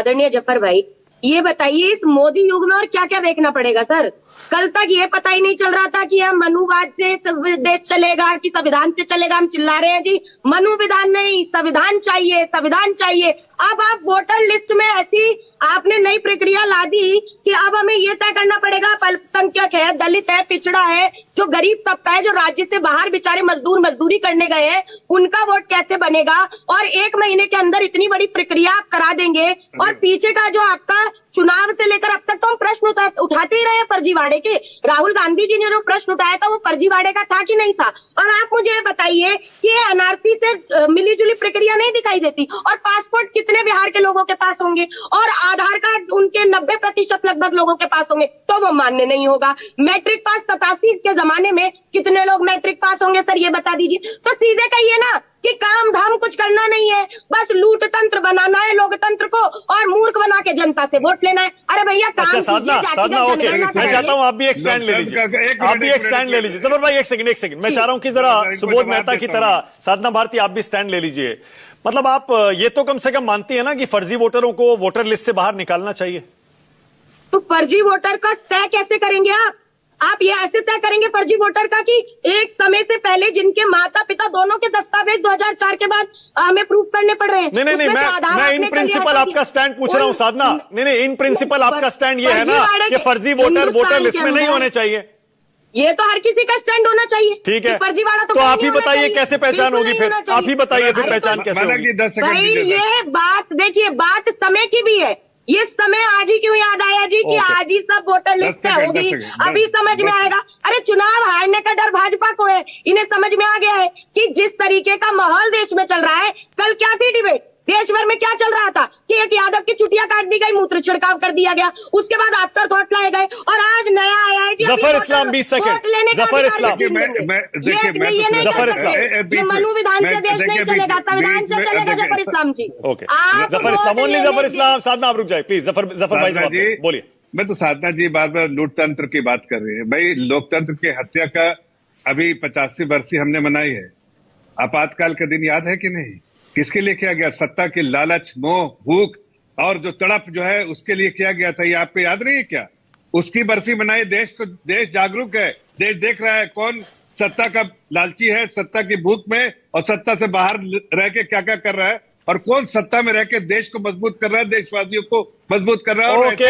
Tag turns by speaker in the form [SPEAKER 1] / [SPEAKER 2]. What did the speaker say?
[SPEAKER 1] आदरणीय जफर भाई, ये बताइए इस मोदी युग में और क्या क्या देखना पड़ेगा सर। कल तक ये पता ही नहीं चल रहा था कि हम मनुवाद से देश चलेगा कि संविधान से चलेगा। हम चिल्ला रहे हैं जी मनुविधान नहीं, संविधान चाहिए, संविधान चाहिए। अब आप वोटर लिस्ट में ऐसी आपने नई प्रक्रिया ला दी कि अब हमें ये तय करना पड़ेगा अल्पसंख्यक है, दलित है, पिछड़ा है, जो गरीब तबका है, जो राज्य से बाहर बेचारे मजदूर मजदूरी करने गए हैं, उनका वोट कैसे बनेगा। और 1 महीने के अंदर इतनी बड़ी प्रक्रिया आप करा देंगे। और पीछे का जो आपका चुनाव से लेकर अब तक तो हम प्रश्न उठाते ही रहे फर्जीवाड़े के। राहुल गांधी जी ने जो प्रश्न उठाया था वो फर्जीवाड़े का था कि नहीं था। और आप मुझे ये बताइए कि एनआरसी से मिलीजुली प्रक्रिया नहीं दिखाई देती। और पासपोर्ट कितने बिहार के लोगों के पास होंगे और आधार कार्ड उनके 90% लगभग लोगों के पास होंगे, तो वो मान्य नहीं होगा। मैट्रिक पास 87 के जमाने में कितने लोग मैट्रिक पास होंगे सर, ये बता दीजिए। तो सीधे कहिए ना कि काम धाम कुछ करना नहीं है, बस लूट तंत्र बनाना है लोकतंत्र को और मूर्ख बना के जनता से वोट लेना है। अरे भैया काम
[SPEAKER 2] अच्छा साधना ओके, मैं चाहता हूँ आप भी एक स्टैंड ले लीजिए, आप भी एक स्टैंड ले लीजिए। जफर भाई एक सेकंड मैं चाह रहा हूँ कि जरा सुबोध मेहता की तरह साधना भारती आप भी स्टैंड ले लीजिए। मतलब आप ये तो कम से कम मानती है ना कि फर्जी वोटरों को वोटर लिस्ट से बाहर निकालना चाहिए।
[SPEAKER 1] तो फर्जी वोटर का तय कैसे करेंगे आप ये ऐसे तय करेंगे फर्जी वोटर का कि एक समय से पहले जिनके माता पिता दोनों के दस्तावेज 2004 के बाद हमें प्रूफ करने पड़ रहे हैं।
[SPEAKER 2] नहीं मैं इन प्रिंसिपल आपका स्टैंड पूछ रहा हूं साधना। नहीं इन प्रिंसिपल आपका स्टैंड ये है ना कि फर्जी वोटर लिस्ट में नहीं होने चाहिए।
[SPEAKER 1] ये तो हर किसी का स्टैंड होना चाहिए।
[SPEAKER 2] ठीक है,
[SPEAKER 1] फर्जीवाड़ा
[SPEAKER 2] तो आप ही बताइए कैसे पहचान होगी फिर, आप ही बताइए फिर पहचान कैसे होगी।
[SPEAKER 1] भाई ये बात देखिए, बात समय की भी है। ये समय आज ही क्यों याद आया जी कि आज ही सब वोटर लिस्ट से होगी, अभी समझ में आएगा। अरे चुनाव हारने का डर भाजपा को है, इन्हें समझ में आ गया है कि जिस तरीके का माहौल देश में चल रहा है। कल क्या थी डिबेट देश भर में, क्या चल रहा था कि एक यादव की चुटिया काट दी गई, मूत्र छिड़काव कर दिया गया, उसके बाद आफ्टर थॉट लाए गए। और आज नया आया है
[SPEAKER 2] जफर इस्लाम 20 सेकंड, जफर इस्लाम, जफर इस्लाम,
[SPEAKER 1] ये मनु विधान से देश नहीं चलेगा, संविधान से चलेगा। जफर इस्लाम जी,
[SPEAKER 2] ओके जफर इस्लाम, ओनली जफर इस्लाम। साधना आप रुक जाए प्लीज, जफर भाई जवाब बोलिए।
[SPEAKER 3] मैं तो साधना जी बार बार लोकतंत्र की बात कर रहे हैं। भाई लोकतंत्र की हत्या का अभी 85वीं बरसी हमने मनाई है। आपातकाल का दिन याद है कि नहीं? किसके लिए किया गया? सत्ता की लालच, मोह, भूख और जो तड़प जो है उसके लिए किया गया था। ये आपको याद नहीं है क्या? उसकी बरसी मनाई। देश जागरूक है, देश देख रहा है कौन सत्ता का लालची है, सत्ता की भूख में और सत्ता से बाहर रह के क्या क्या कर रहा है, और कौन सत्ता में रह के देश को मजबूत कर रहा है, देशवासियों को मजबूत कर रहा है।